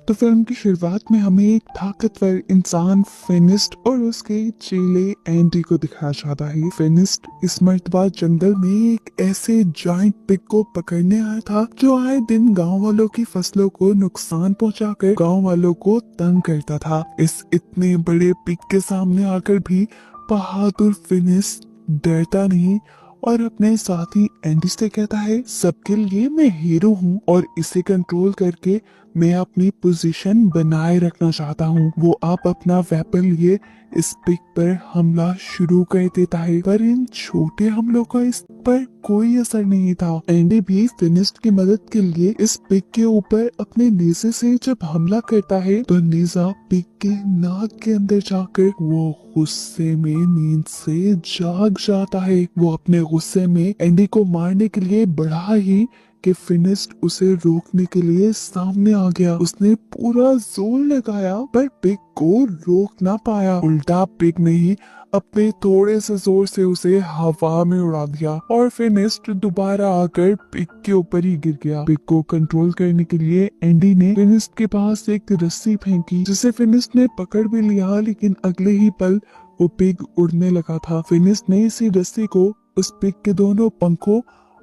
तो फिल्म की शुरुआत में हमें एक ताकतवर इंसान फिनिस्ट और उसके चेले एंडी को दिखाया जाता है। फिनिस्ट इस मर्तबा जंगल में एक ऐसे जाइंट पिग को पकड़ने आया था जो आए दिन गांव वालों की फसलों को नुकसान पहुंचाकर गांव वालों को तंग करता था। इस इतने बड़े पिग के सामने आकर भी बहादुर फिनिस्ट डरता नहीं और अपने साथी एंडी से कहता है, सबके लिए मैं हीरो हूँ और इसे कंट्रोल करके मैं अपनी पोजीशन बनाए रखना चाहता हूँ। वो आप अपना वेपन लिए इस पिग पर हमला शुरू कर देता है, पर इन छोटे हमलों का इस पर कोई असर नहीं था। एंडी भी फिनिस्ट की मदद के लिए इस पिग के ऊपर अपने नेज़े से जब हमला करता है तो नेज़ा पिग के नाक के अंदर जाकर वो गुस्से में नींद से जाग जाता है। वो अपने गुस्से में एंडी को मारने के लिए बढ़ा ही कि फिनिस्ट उसे रोकने के लिए सामने आ गया। उसने पूरा जोर लगाया पर पिग को रोक ना पाया। उल्टा पिग ने ही अपने थोड़े से जोर से उसे हवा में उड़ा दिया और फिनिस्ट दोबारा आकर पिग के ऊपर ही गिर गया। पिग को कंट्रोल करने के लिए एंडी ने फिनिस्ट के पास एक रस्सी फेंकी जिसे फिनिस्ट ने पकड़ भी लिया, लेकिन अगले ही पल वो पिग उड़ने लगा था। फिनिस्ट ने इसी रस्सी को उस पिग के दोनों पंखों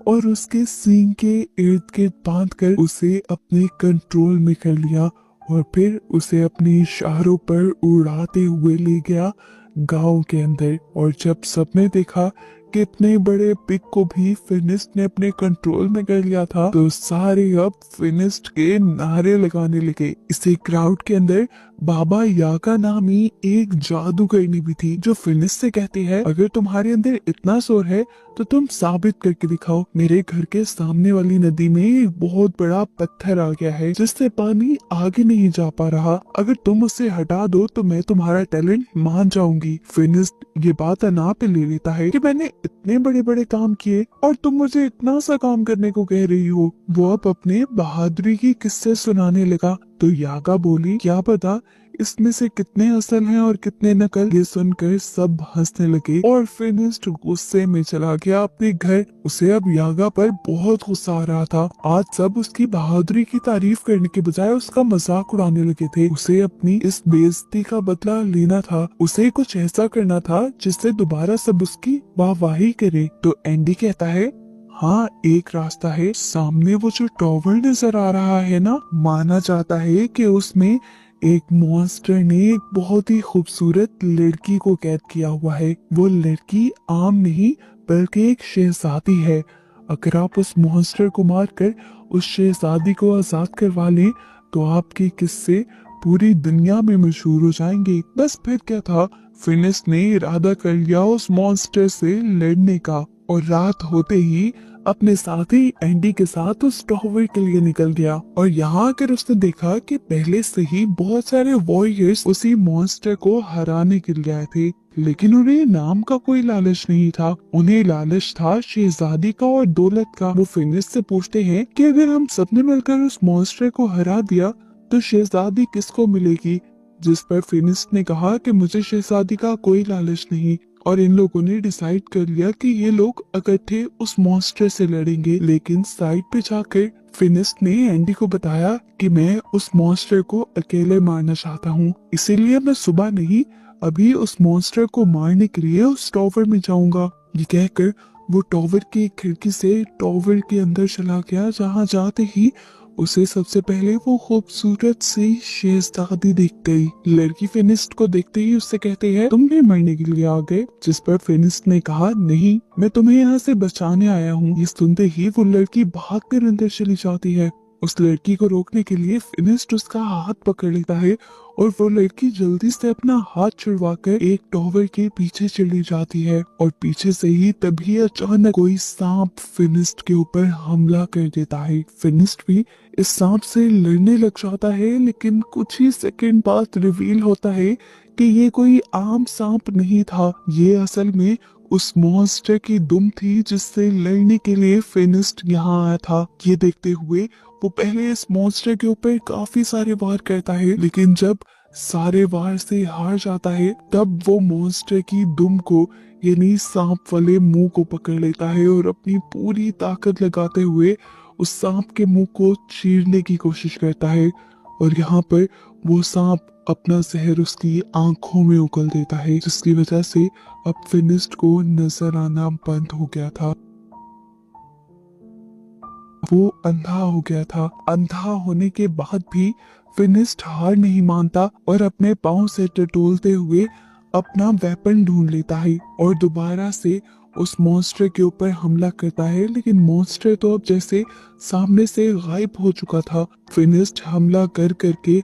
और उसके सींग के इर्द गिर्द बांधकर उसे अपने कंट्रोल में कर लिया और फिर उसे अपने इशारों पर उड़ाते हुए ले गया गांव के अंदर। और जब सबने देखा कि इतने बड़े पिग को भी फिनिस्ट ने अपने कंट्रोल में कर लिया था तो सारे अब फिनिस्ट के नारे लगाने लगे। इसी क्राउड के अंदर बाबा यागा नामी एक जादूगरनी भी थी जो फिनिस्ट से कहती है, अगर तुम्हारे अंदर इतना जोर है तो तुम साबित करके दिखाओ। मेरे घर के सामने वाली नदी में एक बहुत बड़ा पत्थर आ गया है जिससे पानी आगे नहीं जा पा रहा। अगर तुम उसे हटा दो तो मैं तुम्हारा टैलेंट मान जाऊंगी। फिनिस्ट ये बात अना पे ले लेता है कि मैंने इतने बड़े बड़े काम किए और तुम मुझे इतना सा काम करने को कह रही हो। वो अब अपने बहादुरी की किस्से सुनाने लगा तो यागा बोली, क्या पता इसमें से कितने असल हैं और कितने नकल। ये सुनकर सब हंसने लगे और फिनिस्ट गुस्से में चला गया अपने घर। उसे अब यागा पर बहुत गुस्सा आ रहा था। आज सब उसकी बहादुरी की तारीफ करने के बजाय उसका मजाक उड़ाने लगे थे। उसे अपनी इस बेइज्जती का बदला लेना था। उसे कुछ ऐसा करना था जिससे दोबारा सब उसकी वाहवाही करे। तो एंडी कहता है, हाँ एक रास्ता है। सामने वो जो टॉवर नजर आ रहा है ना, माना जाता है कि उसमें एक मॉन्स्टर ने एक बहुत ही खूबसूरत लड़की को कैद किया हुआ है। वो लड़की आम नहीं बल्कि एक शहजादी है। अगर आप उस मॉन्स्टर को मारकर उस शहजादी को आजाद करवा लें तो आपके किस्से पूरी दुनिया में मशहूर हो जाएंगे। बस फिर क्या था, फिनिस्ट ने इरादा कर लिया उस मॉन्स्टर से लड़ने का और रात होते ही अपने साथी एंडी के साथ उस टॉवर के लिए निकल गया। और यहाँ आकर उसने देखा कि पहले से ही बहुत सारे वॉरियर्स उसी मॉन्स्टर को हराने के लिए आए थे, लेकिन उन्हें नाम का कोई लालच नहीं था। उन्हें लालच था शहजादी का और दौलत का। वो फिनिस्ट से पूछते हैं कि अगर हम सबने मिलकर उस मॉन्स्टर को हरा दिया तो शहजादी किसको मिलेगी। जिस पर फिनिस्ट ने कहा कि मुझे शहजादी का कोई लालच नहीं। और इन लोगों ने डिसाइड कर लिया कि ये लोग इकट्ठे उस मॉन्स्टर से लड़ेंगे। लेकिन साइड पे जाकर फिनिस्ट ने एंडी को बताया कि मैं उस मॉन्स्टर को अकेले मारना चाहता हूँ, इसीलिए मैं सुबह नहीं अभी उस मॉन्स्टर को मारने के लिए उस टॉवर में जाऊंगा। ये कहकर वो टॉवर की खिड़की से टॉवर के अंदर चला गया, जहाँ जाते ही उसे सबसे पहले वो खूबसूरत सी शहजादी दिख गई। लड़की फिनिस्ट को देखते ही उससे कहती है, तुम भी मरने के लिए आ गए। जिस पर फिनिस्ट ने कहा, नहीं मैं तुम्हें यहाँ से बचाने आया हूँ। ये सुनते ही वो लड़की भागकर अंदर चली जाती है। उस लड़की को रोकने के लिए फिनिस्ट उसका हाथ पकड़ लेता है और वो लड़की जल्दी से अपना हाथ छुड़वाकर एक टॉवर के पीछे चली जाती है। और पीछे से ही तभी अचानक कोई सांप फिनिस्ट के ऊपर हमला कर देता है। फिनिस्ट भी इस सांप से लड़ने लग जाता है, लेकिन कुछ ही सेकंड बाद रिवील होता है कि ये कोई आम सांप नहीं था। ये असल में उस मॉन्स्टर की दुम थी जिससे लड़ने के लिए फिनिस्ट यहाँ आया था। ये देखते हुए वो पहले इस मॉन्स्टर के ऊपर काफी सारे वार करता है, लेकिन जब सारे वार से हार जाता है तब वो मॉन्स्टर की दुम को यानी सांप वाले मुंह को पकड़ लेता है और अपनी पूरी ताकत लगाते हुए उस सांप के मुंह को चीरने की कोशिश करता है। और यहाँ पर वो सांप अपना जहर उसकी आंखों में उगल देता है, जिसकी वजह से अब फिनिस्ट को नजर आना बंद हो गया था। वो अंधा हो गया था। अंधा होने के बाद भी फिनिस्ट हार नहीं मानता और अपने पाँव से टटोलते हुए अपना वेपन ढूंढ लेता है और दोबारा से उस मॉन्स्टर के ऊपर हमला करता है, लेकिन मॉन्स्टर तो अब जैसे सामने से गायब हो चुका था। फिनिस्ट हमला कर करके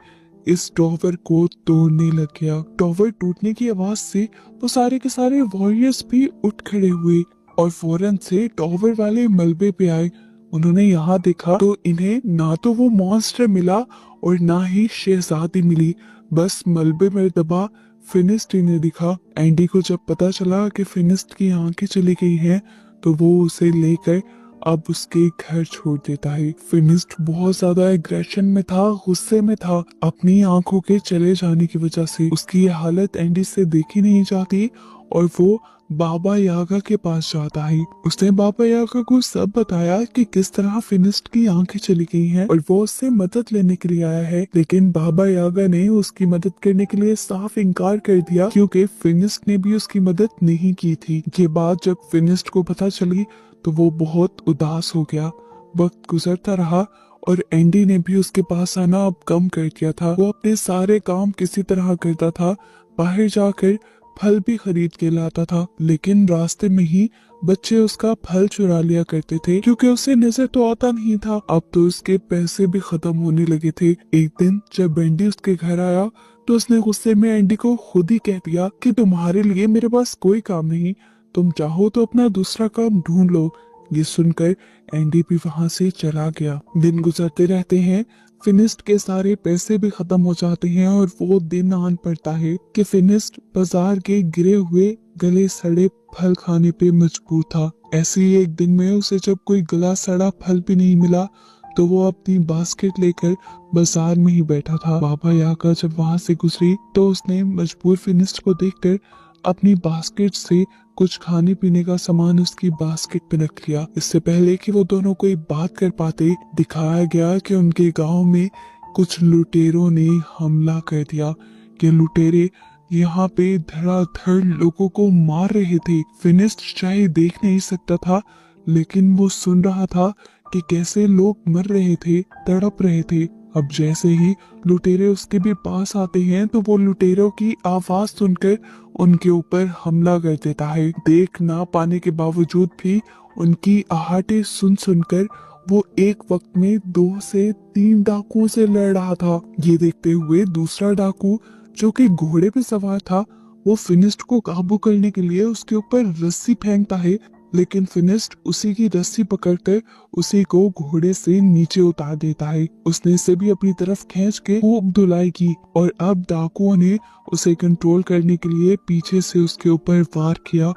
इस टॉवर को तोड़ने लग गया। टॉवर टूटने की आवाज से वो सारे के सारे वॉरियर्स भी उठ खड़े हुए और फौरन से टॉवर वाले मलबे पे आए। उन्होंने यहाँ देखा तो इन्हें ना तो वो मॉन्स्टर मिला और ना ही शहजादी मिली, बस मलबे में दबा फिनिस्ट इन्हें दिखा। एंडी को जब पता चला कि फिनिस्ट की आंखें चली गई हैं, तो वो उसे लेकर अब उसके घर छोड़ देता है। फिनिस्ट बहुत ज्यादा एग्रेशन में था, गुस्से में था अपनी आंखों के चले जाने की वजह से। उसकी ये हालत एंडी से देखी नहीं जाती और वो बाबा यागा के पास जाता है। उसने बाबा यागा को सब बताया कि किस तरह फिनिस्ट की आंखें चली गई हैं और वो उससे मदद लेने के लिए आया है, लेकिन बाबा यागा ने उसकी मदद करने के लिए साफ इनकार कर दिया, क्योंकि फिनिस्ट ने भी उसकी मदद नहीं की थी। ये बात जब फिनिस्ट को पता चली तो वो बहुत उदास हो गया। वक्त गुजरता रहा और एंडी ने भी उसके पास आना अब कम कर दिया था। वो अपने सारे काम किसी तरह करता था, बाहर जाकर फल भी खरीद के लाता था, लेकिन रास्ते में ही बच्चे उसका फल चुरा लिया करते थे, क्योंकि उसे नजर तो आता नहीं था। अब तो उसके पैसे भी खत्म होने लगे थे। एक दिन जब एंडी उसके घर आया तो उसने गुस्से में एंडी को खुद ही कह दिया कि तुम्हारे लिए मेरे पास कोई काम नहीं, तुम चाहो तो अपना दूसरा काम ढूंढ लो। ये सुनकर एंडी भी वहां से चला गया। दिन गुजरते रहते हैं, फिनिस्ट के सारे पैसे भी खत्म हो जाते हैं और वो दिन आन पड़ता है कि फिनिस्ट बाजार के गिरे हुए गले सड़े फल खाने पे मजबूर था। ऐसे ही एक दिन में उसे जब कोई गला सड़ा फल भी नहीं मिला तो वो अपनी बास्केट लेकर बाजार में ही बैठा था। बाबा यागा जब वहां से गुजरी तो उसने मजबूर फिनिस्ट को देखकर अपनी बास्केट से कुछ खाने पीने का सामान उसकी बास्केट पे रख लिया। इससे पहले कि वो दोनों कोई बात कर पाते, दिखाया गया कि उनके गांव में कुछ लुटेरों ने हमला कर दिया। ये लुटेरे यहाँ पे धड़ाधड़ लोगों को मार रहे थे। फिनिस्ट चाहे देख नहीं सकता था, लेकिन वो सुन रहा था कि कैसे लोग मर रहे थे, तड़प रहे थे। अब जैसे ही लुटेरे उसके भी पास आते हैं तो वो लुटेरों की आवाज सुनकर उनके ऊपर हमला कर देता है। देख ना पाने के बावजूद भी उनकी आहटें सुन सुनकर वो एक वक्त में 2 से 3 डाकुओं से लड़ रहा था। ये देखते हुए दूसरा डाकू जो कि घोड़े पे सवार था, वो फिनिस्ट को काबू करने के लिए उसके ऊपर रस्सी फेंकता है, लेकिन फिनिस्ट उसी की रस्सी पकड़कर उसी को घोड़े से नीचे उतार देता है। उसने इसे भी अपनी तरफ खींच के खूब धुलाई की और अब डाकुओं ने उसे कंट्रोल करने के लिए पीछे से उसके ऊपर वार किया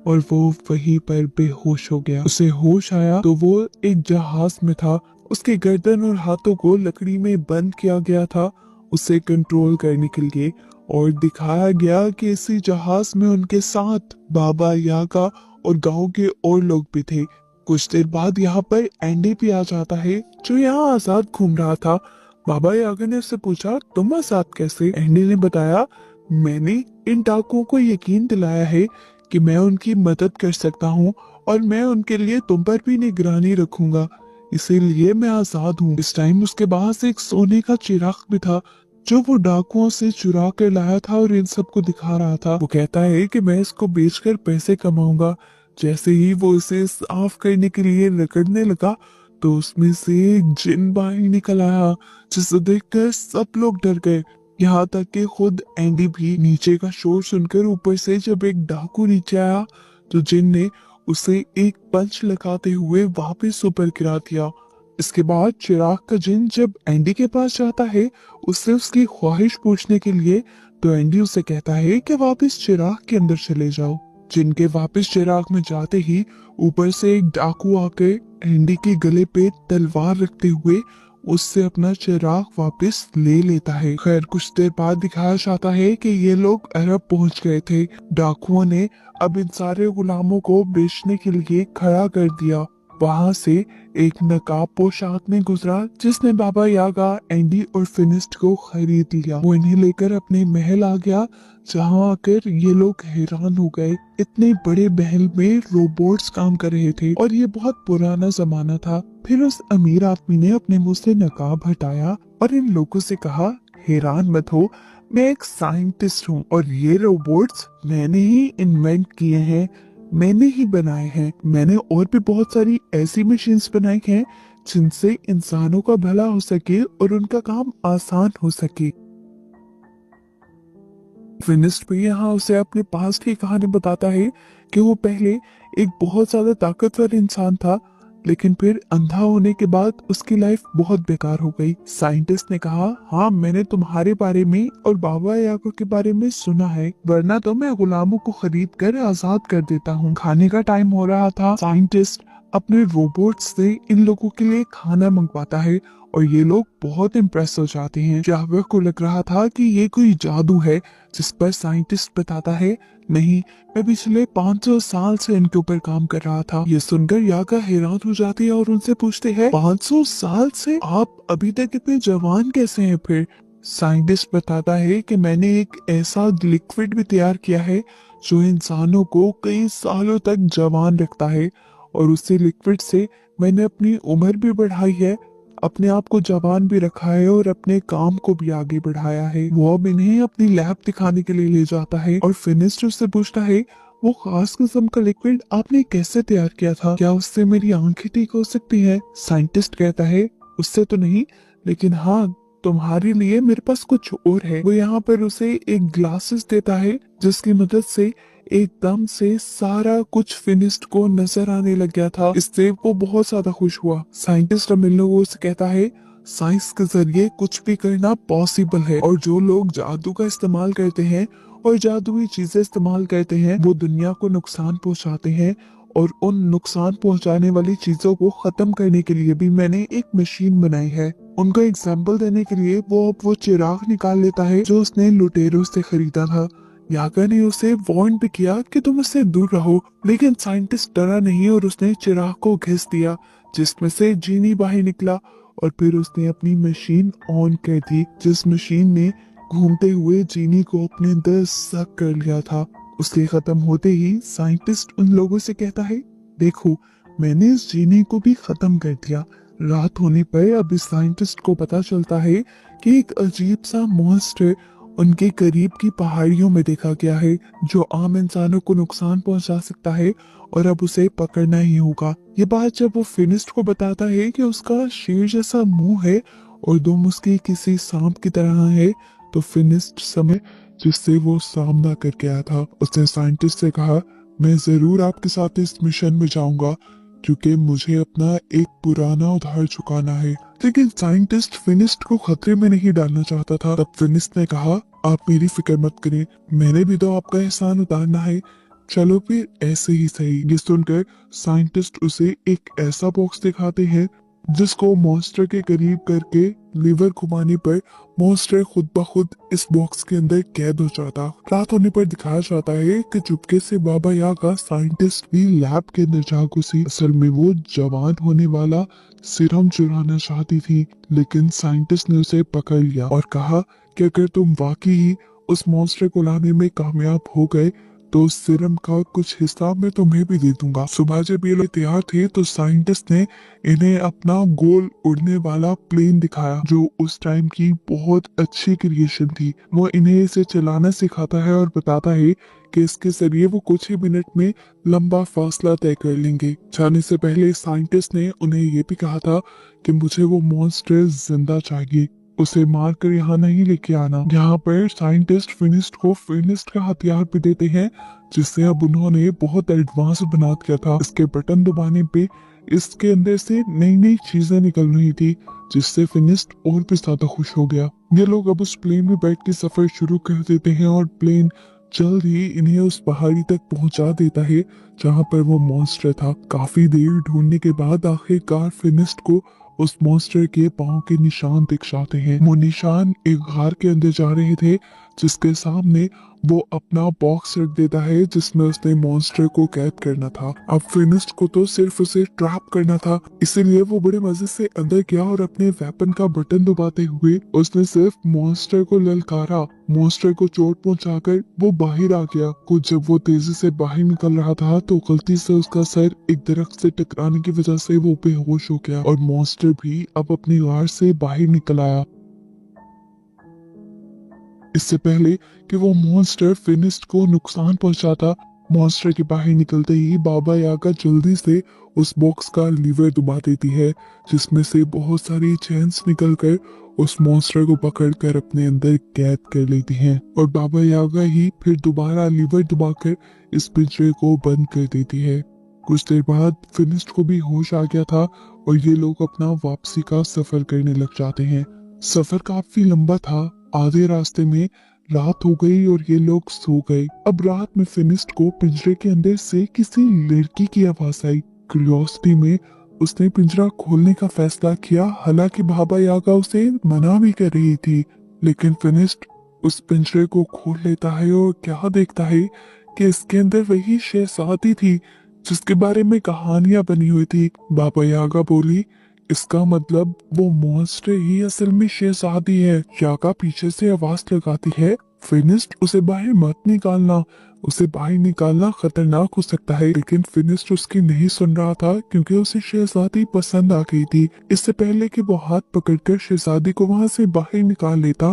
और वो वहीं पर बेहोश हो गया। उसे होश आया तो वो एक जहाज में था। उसके गर्दन और हाथों को लकड़ी में बंद किया गया था उसे कंट्रोल करने के लिए, और दिखाया गया कि इसी जहाज में उनके साथ बाबा यागा और गांव के और लोग भी थे। कुछ देर बाद यहाँ पर एंडी भी आ जाता है, जो यहाँ आजाद घूम रहा था। बाबा यागा ने उससे पूछा, तुम आजाद कैसे? एंडी ने बताया, मैंने इन डाकुओं को यकीन दिलाया है कि मैं उनकी मदद कर सकता हूँ और मैं उनके लिए तुम पर भी निगरानी रखूंगा, इसीलिए मैं आजाद हूँ। इस टाइम उसके पास एक सोने का चिराग भी था जो वो डाकुओं से चुरा कर लाया था और इन सबको दिखा रहा था। वो कहता है कि मैं इसको बेचकर पैसे कमाऊंगा। जैसे ही वो इसे साफ करने के लिए रगड़ने लगा तो उसमें से एक जिन बाहर निकल आया, जिसे देखकर सब लोग डर गए, यहाँ तक कि खुद एंडी भी। नीचे का शोर सुनकर ऊपर से जब एक डाकू नीचे आया तो जिन ने उसे एक पंच लगाते हुए वापस ऊपर गिरा दिया। इसके बाद चिराग का जिन जब एंडी के पास जाता है उससे उसकी ख्वाहिश पूछने के लिए, तो एंडी उसे कहता है कि वापस चिराग के अंदर चले जाओ। जिन के वापस चिराग में जाते ही ऊपर से एक डाकू आकर एंडी के गले पे तलवार रखते हुए उससे अपना चिराग वापस ले लेता है। खैर कुछ देर बाद दिखाया जाता है कि ये लोग अरब पहुंच गए थे। डाकुओं ने अब इन सारे गुलामों को बेचने के लिए खड़ा कर दिया। वहां से एक नकाब पोशाक में गुजरा जिसने बाबा यागा, एंडी और फिनिस्ट को खरीद लिया। वो इन्हें लेकर अपने महल आ गया, जहां आकर ये लोग हैरान हो गए। इतने बड़े महल में रोबोट्स काम कर रहे थे और ये बहुत पुराना जमाना था। फिर उस अमीर आदमी ने अपने मुंह से नकाब हटाया और इन लोगों से कहा, हैरान मत हो, मैं एक साइंटिस्ट हूँ और ये रोबोट्स मैंने ही इन्वेंट किए हैं, मैंने ही बनाए हैं। मैंने और भी बहुत सारी ऐसी मशीन्स बनाई हैं जिनसे इंसानों का भला हो सके और उनका काम आसान हो सके। फिनिस्ट भी यहाँ उसे अपने पास्ट की कहानी बताता है कि वो पहले एक बहुत ज्यादा ताकतवर इंसान था, लेकिन फिर अंधा होने के बाद उसकी लाइफ बहुत बेकार हो गई। साइंटिस्ट ने कहा, हाँ मैंने तुम्हारे बारे में और बाबा याकूब के बारे में सुना है, वरना तो मैं गुलामों को खरीद कर आजाद कर देता हूँ। खाने का टाइम हो रहा था। साइंटिस्ट अपने रोबोट से इन लोगों के लिए खाना मंगवाता है और ये लोग बहुत इम्प्रेस हो जाते हैं। जाविर को लग रहा था कि ये कोई जादू है, जिस पर साइंटिस्ट बताता है, नहीं, मैं पिछले 500 साल से इनके ऊपर काम कर रहा था। ये सुनकर यागा हैरान हो जाती है और उनसे पूछते हैं, 500 साल से आप अभी तक इतने जवान कैसे हैं? फिर साइंटिस्ट बताता है कि मैंने एक ऐसा लिक्विड भी तैयार किया है जो इंसानों को कई सालों तक जवान रखता है, और उसी लिक्विड से मैंने अपनी उम्र भी बढ़ाई है, अपने आप को जवान भी रखा है और अपने काम को भी आगे बढ़ाया है। वो अब इन्हें अपनी लैब दिखाने के लिए ले जाता है और फिनिस्ट उससे पूछता है, वो खास किस्म का लिक्विड आपने कैसे तैयार किया था? क्या उससे मेरी आंखें ठीक हो सकती है? साइंटिस्ट कहता है, उससे तो नहीं, लेकिन हाँ, तुम्हारे लिए मेरे पास कुछ और है। वो यहाँ पर उसे एक ग्लासेस देता है जिसकी मदद से एकदम से सारा कुछ फिनिस्ट को नजर आने लग गया था। इससे वो बहुत ज्यादा खुश हुआ। साइंटिस्ट अब इन लोगों से कहता है, साइंस के जरिए कुछ भी करना पॉसिबल है, और जो लोग जादू का इस्तेमाल करते हैं और जादुई चीजें इस्तेमाल करते हैं वो दुनिया को नुकसान पहुंचाते हैं, और उन नुकसान पहुंचाने वाली चीजों को खत्म करने के लिए भी मैंने एक मशीन बनाई है। उनको एग्जाम्पल देने के लिए वो अब वो चिराग निकाल लेता है जो उसने लुटेरों से खरीदा था। यागा ने उसे वार्न भी किया कि तुम उससे दूर रहो, लेकिन साइंटिस्ट डरा नहीं और उसने चिराग को घिस दिया, जिसमें से जीनी बाहर निकला, और फिर उसने अपनी मशीन ऑन कर दी, जिस मशीन ने घूमते हुए जीनी को अपने अंदर सक कर लिया था। उसके खत्म होते ही साइंटिस्ट उन लोगों से कहता है, देखो, मैंने इस जीनी को भी खत्म कर दिया। रात होने पर अब इस साइंटिस्ट को पता चलता है कि एक अजीब सा मॉन्स्टर उनके करीब की पहाड़ियों में देखा गया है, जो आम इंसानों को नुकसान पहुंचा सकता है, और अब उसे पकड़ना ही होगा। ये बात जब वो फिनिस्ट को बताता है कि उसका शेर जैसा मुंह है और दुम उसकी किसी सांप की तरह है, तो फिनिस्ट समझ जिससे वो सामना करके आया था। उसने साइंटिस्ट से कहा, मैं जरूर आपके साथ इस मिशन में जाऊंगा, क्योंकि मुझे अपना एक पुराना उधार चुकाना है। लेकिन साइंटिस्ट फिनिस्ट को खतरे में नहीं डालना चाहता था। तब फिनिस्ट ने कहा, आप मेरी फिक्र मत करें, मैंने भी तो आपका एहसान उतारना है, चलो फिर ऐसे ही सही। ये सुनकर साइंटिस्ट उसे एक ऐसा बॉक्स दिखाते हैं जिसको मॉन्स्टर के करीब करके लीवर घुमाने पर मॉन्स्टर खुद ब खुद इस बॉक्स के अंदर कैद हो जाता। रात होने पर दिखाया जाता है कि चुपके से बाबा यागा साइंटिस्ट भी लैब के अंदर जा घुसी। असल में वो जवान होने वाला सीरम चुराना चाहती थी, लेकिन साइंटिस्ट ने उसे पकड़ लिया और कहा कि अगर तुम वाकई ही उस मॉन्स्टर को लाने में कामयाब हो गए तो उस सीरम का कुछ हिस्सा मैं तुम्हें भी दे दूंगा। सुबह जब ये लोग तैयार थे तो साइंटिस्ट ने इन्हें अपना गोल उड़ने वाला प्लेन दिखाया, जो उस टाइम की बहुत अच्छी क्रिएशन थी। वो इन्हें इसे चलाना सिखाता है और बताता है कि इसके जरिए वो कुछ ही मिनट में लंबा फासला तय कर लेंगे। जाने से पहले साइंटिस्ट ने उन्हें ये भी कहा था कि मुझे वो मॉन्स्टर जिंदा चाहिए, उसे मार कर यहाँ नहीं लेके आना। यहाँ पर साइंटिस्ट फिनिस्ट को फिनिस्ट का हथियार भी देते हैं, जिससे अब उन्होंने बहुत एडवांस बना दिया था। इसके बटन दबाने पे इसके अंदर से नई नई चीजें निकल रही थी, जिससे फिनिस्ट और भी ज्यादा खुश हो गया। ये लोग अब उस प्लेन में बैठ के सफर शुरू कर देते हैं और प्लेन जल्द ही इन्हें उस पहाड़ी तक पहुंचा देता है जहाँ पर वो मॉन्स्टर था। काफी देर ढूंढने के बाद आखिरकार फिनिस्ट को उस मॉन्स्टर के पांव के निशान दिख जाते हैं। वो निशान एक गार के अंदर जा रहे थे, जिसके सामने वो अपना बॉक्स रख देता है जिसमें उसने मॉन्स्टर को कैद करना था। अब फिनिस्ट को तो सिर्फ उसे ट्रैप करना था, इसीलिए वो बड़े मजे से अंदर गया और अपने वेपन का बटन दबाते हुए उसने सिर्फ मॉन्स्टर को ललकारा। मॉन्स्टर को चोट पहुंचाकर वो बाहर आ गया। कुछ जब वो तेजी से बाहर निकल रहा था तो गलती से उसका सर एक दरख्त से टकराने की वजह से वो बेहोश हो गया और मॉन्स्टर भी अब अपनी गार से बाहर निकल आया। इससे पहले कि वो मॉन्स्टर फिनिस्ट को नुकसान पहुंचाता, मॉन्स्टर के बाहर निकलते ही बाबा यागा जल्दी से उस बॉक्स का लीवर दबा देती है, जिसमें से बहुत सारी चेन्स निकलकर उस मॉन्स्टर को पकड़कर अपने अंदर कैद कर लेती हैं और बाबा यागा ही फिर दोबारा लीवर दबाकर इस पिंजरे को बंद कर देती है। कुछ देर बाद फिनिस्ट को भी होश आ गया था और ये लोग अपना वापसी का सफर करने लग जाते हैं। सफर काफी लंबा था। आधे रास्ते में रात हो गई और ये लोग सो गए। अब रात में फिनिस्ट को पिंजरे के अंदर से किसी लड़की की आवाज आई। क्यूरियोसिटी में उसने पिंजरा खोलने का फैसला किया, हालांकि बाबा यागा उसे मना भी कर रही थी, लेकिन फिनिस्ट उस पिंजरे को खोल लेता है और क्या देखता है कि इसके अंदर वही शहजादी थी जिसके बारे में कहानियां बनी हुई थी। बाबा यागा बोली, इसका मतलब वो मॉन्स्टर ही असल में शहजादी है। यागा पीछे से आवाज लगाती है, फिनिस्ट उसे बाहर मत निकालना, उसे बाहर निकालना खतरनाक हो सकता है। लेकिन फिनिस्ट उसकी नहीं सुन रहा था क्योंकि उसे शहजादी पसंद आ गई थी। इससे पहले कि वो हाथ पकड़कर शहजादी को वहां से बाहर निकाल लेता,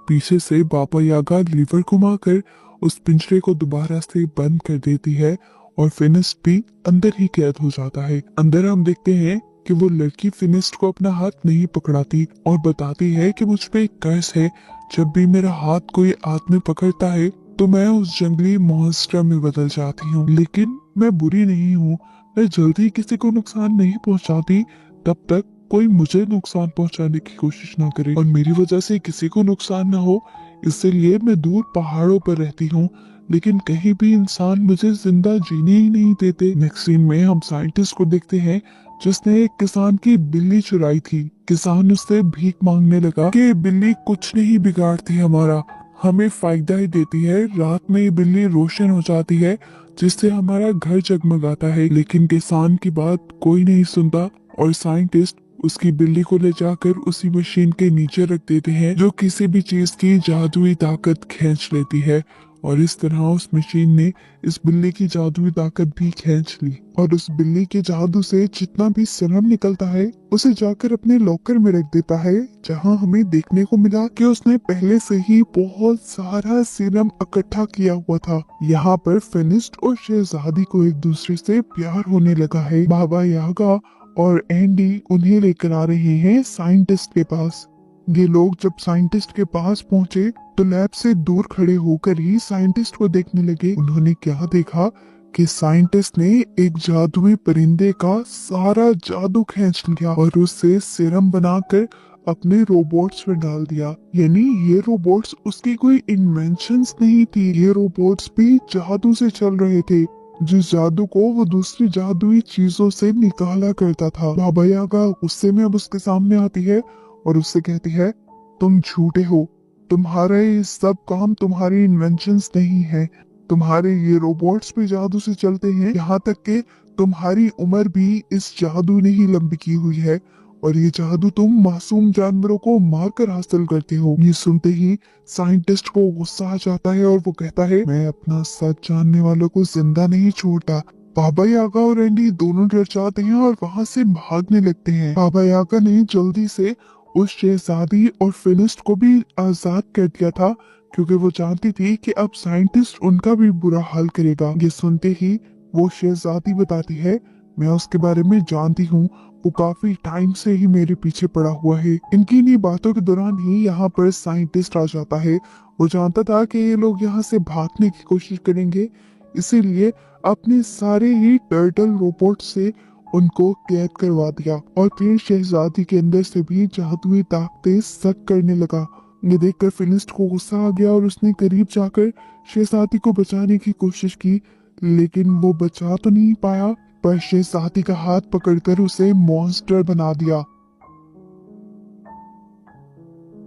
पीछे से बाबा यागा लीवर घुमाकर उस पिंजरे को दोबारा से बंद कर देती है और फिनिस्ट भी अंदर ही कैद हो जाता है। अंदर हम देखते हैं कि वो लड़की फिनिस्ट को अपना हाथ नहीं पकड़ाती और बताती है कि मुझ पे एक कर्ज है, जब भी मेरा हाथ कोई आदमी पकड़ता है तो मैं उस जंगली मॉन्स्टर में बदल जाती हूँ। लेकिन मैं बुरी नहीं हूँ, मैं जल्दी किसी को नुकसान नहीं पहुँचाती तब तक कोई मुझे नुकसान पहुँचाने की कोशिश ना करे और मेरी वजह से किसी को नुकसान ना हो, इसलिए मैं दूर पहाड़ों पर रहती हूँ, लेकिन कहीं भी इंसान मुझे जिंदा जीने ही नहीं देते। नेक्स्ट सीन में हम साइंटिस्ट को देखते हैं जिसने एक किसान की बिल्ली चुराई थी। किसान उससे भीख मांगने लगा कि बिल्ली कुछ नहीं बिगाड़ती हमारा, हमें फायदा ही देती है। रात में ये बिल्ली रोशन हो जाती है जिससे हमारा घर जगमगाता है। लेकिन किसान की बात कोई नहीं सुनता और साइंटिस्ट उसकी बिल्ली को ले जाकर उसी मशीन के नीचे रख देते हैं जो किसी भी चीज की जादुई ताकत खींच लेती है और इस तरह उस मशीन ने इस बिल्ली की जादुई ताकत भी खींच ली और उस बिल्ली के जादू से जितना भी सीरम निकलता है उसे जाकर अपने लॉकर में रख देता है, जहां हमें देखने को मिला कि उसने पहले से ही बहुत सारा सीरम इकट्ठा किया हुआ था। यहाँ पर फिनिस्ट और शहजादी को एक दूसरे से प्यार होने लगा है। बाबा यागा और एंडी उन्हें लेकर आ रहे हैं साइंटिस्ट के पास। ये लोग जब साइंटिस्ट के पास पहुंचे तो लैब से दूर खड़े होकर ही साइंटिस्ट को देखने लगे। उन्होंने क्या देखा कि साइंटिस्ट ने एक जादुई परिंदे का सारा जादू खींच लिया और उससे सीरम बनाकर अपने रोबोट्स में डाल दिया। यानी ये रोबोट्स उसकी कोई इन्वेंशंस नहीं थी, ये रोबोट्स भी जादू से चल रहे थे, जिस जादू को वो दूसरी जादुई चीजों से निकाला करता था। बाबा यागा गुस्से में अब उसके सामने आती है और उससे कहती है, तुम झूठे हो, तुम्हारे ये सब काम तुम्हारी इन्वेंशंस नहीं है, तुम्हारे ये रोबोट्स भी जादू से चलते हैं, यहाँ तक कि तुम्हारी उम्र भी इस जादू ने ही लंबी की हुई है और ये जादू तुम मासूम जानवरों को मारकर हासिल करते हो। ये सुनते ही साइंटिस्ट को गुस्सा आ जाता है और वो कहता है, मैं अपना सच जानने वालों को जिंदा नहीं छोड़ता। बाबा यागा और एंडी दोनों डर जाते हैं और वहां से भागने लगते हैं। बाबा यागा ने जल्दी से उस शहजादी और फिनिस्ट को भी आजाद कर दिया था क्योंकि वो जानती थी कि अब साइंटिस्ट उनका भी बुरा हाल करेगा। ये सुनते ही वो शहजादी बताती है, मैं उसके बारे में जानती हूँ, वो काफी टाइम से ही मेरे पीछे पड़ा हुआ है। इनकी इन्हीं बातों के दौरान ही यहाँ पर साइंटिस्ट आ जाता है। वो जानता था कि ये लोग यहाँ से भागने की कोशिश करेंगे, इसीलिए अपने सारे ही टर्टल रोबोट से उनको कैद करवा दिया और फिर शहजादी के अंदर से भी जादुई ताकतें सक करने लगा। ये देखकर फिनिस्ट को गुस्सा आ गया और उसने करीब जाकर शहजादी को बचाने की कोशिश की, लेकिन वो बचा तो नहीं पाया, पर शहजादी का हाथ पकड़कर उसे मॉन्स्टर बना दिया।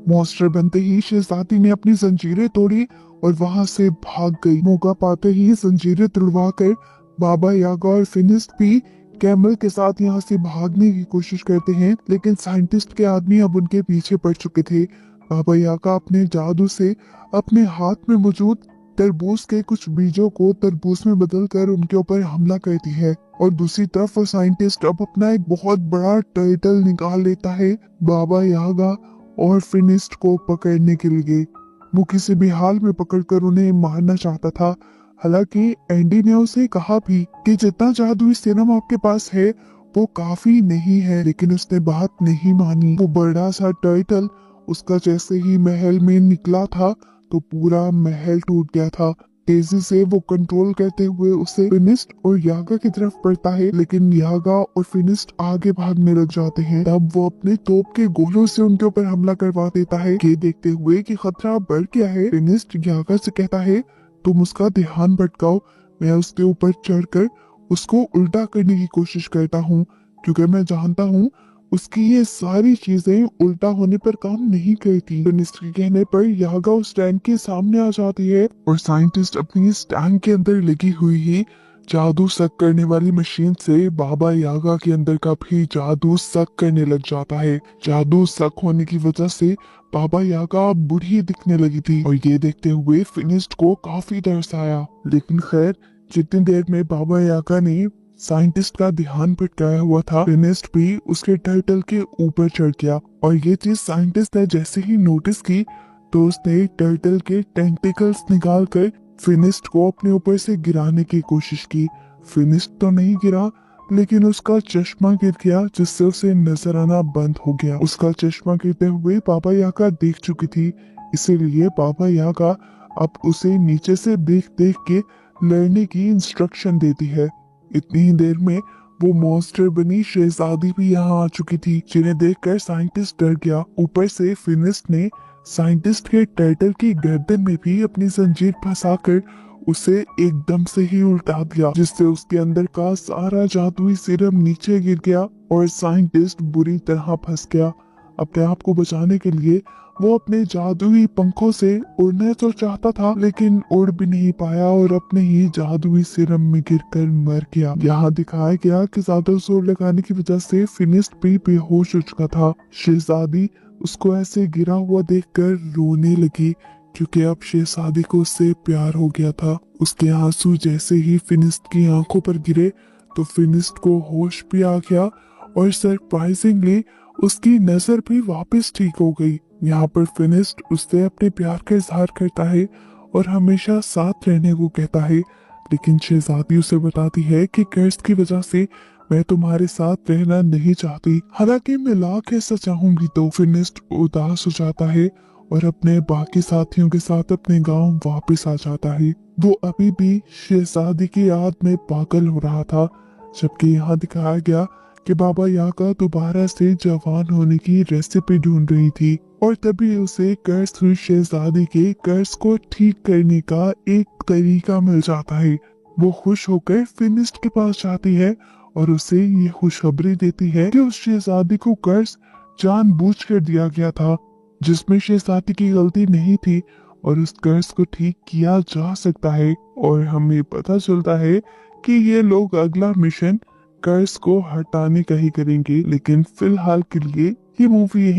मॉन्स्टर बनते ही शहजादी ने अपनी जंजीरें तोड़ी और वहां से भाग गई। मौका पाते ही जंजीरें तुड़वाकर बाबा यागा और फिनिस्ट भी कैमल के साथ यहाँ से भागने की कोशिश करते हैं, लेकिन साइंटिस्ट के आदमी अब उनके पीछे पड़ चुके थे। बाबा यागा अपने जादू से अपने हाथ में मौजूद तरबूज के कुछ बीजों को तरबूज में बदलकर उनके ऊपर हमला करती है, और दूसरी तरफ वो साइंटिस्ट अब अपना एक बहुत बड़ा टर्टल निकाल लेता है बाबा यागा और फिनिस्ट को पकड़ने के लिए। वो किसी भी हाल में पकड़कर उन्हें मारना चाहता था। हालांकि एंडी ने उसे कहा भी कि जितना जादुई सीरम आपके पास है वो काफी नहीं है, लेकिन उसने बात नहीं मानी। वो बड़ा सा टर्टल उसका जैसे ही महल में निकला था तो पूरा महल टूट गया था। तेजी से वो कंट्रोल करते हुए उसे फिनिस्ट और यागा की तरफ बढ़ता है, लेकिन यागा और फिनिस्ट आगे भागने लग जाते हैं। तब वो अपने तोप के गोलों से उनके ऊपर हमला करवा देता है। ये देखते हुए कि खतरा बढ़ गया है, फिनिस्ट यागा से कहता है तुम उसका ध्यान भटकाओ, मैं उसके ऊपर चढ़कर उसको उल्टा करने की कोशिश करता हूँ, क्योंकि मैं जानता हूँ उसकी ये सारी चीजें उल्टा होने पर काम नहीं करती। फिनिस्ट के कहने पर यागा उस टैंक के सामने आ जाती है और साइंटिस्ट अपनी इस टैंक के अंदर लगी हुई ही जादू सक करने वाली मशीन से बाबा यागा के अंदर का भी जादू सक करने लग जाता है। जादू सक होने की वजह से बाबा यागा बूढ़ी दिखने लगी थी, और ये देखते हुए फिनिस्ट को काफी तरस आया। लेकिन खैर, जितनी देर में बाबा यागा ने साइंटिस्ट का ध्यान भटकाया हुआ था, फिनिस्ट भी उसके टर्टल के ऊपर चढ़ गया, और ये चीज साइंटिस्ट ने जैसे ही नोटिस की तो उसने टर्टल के टेंटिकल्स निकालकर फिनिस्ट को अपने ऊपर से गिराने की कोशिश की। फिनिस्ट तो नहीं गिरा, लेकिन उसका चश्मा गिर गया, जिससे उसे नजर आना बंद हो गया। उसका चश्मा गिरते हुए बाबा यागा देख चुकी थी, इसीलिए बाबा यागा अब उसे नीचे से देख देख के लड़ने की इंस्ट्रक्शन देती है। इतनी ही देर में वो मॉन्स्टर बनी शहजादी भी यहाँ आ चुकी थी, जिन्हें देखकर साइंटिस्ट डर गया। ऊपर से फिनिस्ट ने साइंटिस्ट के टर्टल की गर्दन में भी अपनी जंजीर फंसाकर उसे एकदम से ही उल्टा दिया, जिससे उसके अंदर का सारा जादुई सीरम नीचे गिर गया और साइंटिस्ट बुरी तरह फंस गया। अपने आप को बचाने के लिए वो अपने जादुई पंखों से उड़ना तो चाहता था, लेकिन उड़ भी नहीं पाया और अपने ही जादुई सीरम में गिरकर मर गया। यहाँ दिखाया गया कि ज्यादा जोर लगाने की वजह से फिनिस्ट भी बेहोश हो चुका था। शहजादी उसको ऐसे गिरा हुआ देखकर रोने लगी, क्योंकि अब शहजादी को उससे प्यार हो गया था। उसके आंसू जैसे ही फिनिस्ट की आंखों पर गिरे तो फिनिस्ट को होश भी आ गया, और सरप्राइजिंगली उसकी नजर भी वापस ठीक हो गई। यहाँ पर फिनिस्ट उससे अपने प्यार का इजहार करता है और हमेशा साथ रहने को कहता है, लेकिन शहजादी उसे बताती है कि कर्ज की वजह से मैं तुम्हारे साथ रहना नहीं चाहती। हालांकि मैं लाख ऐसा चाहूंगी तो। फिनिस्ट उदास हो जाता है और अपने बाकी साथियों के साथ अपने गांव वापस आ जाता है। वो अभी भी शहजादी की याद में पागल हो रहा था, जबकि यहाँ दिखाया गया कि बाबा यागा दोबारा से जवान होने की रेसिपी ढूंढ रही थी, और तभी उसे कर्ज हुई शहजादी के कर्ज को ठीक करने का एक तरीका मिल जाता है। वो खुश होकर फिनिस्ट के पास जाती है और उसे ये खुशखबरी देती है कि उस शहजादी को कर्ज जानबूझकर दिया गया था, जिसमें शहजादी की गलती नहीं थी, और उस कर्ज को ठीक किया जा सकता है। और हमें पता चलता है कि ये लोग अगला मिशन कर्ज को हटाने का ही करेंगे। लेकिन फिलहाल के लिए ये मूवी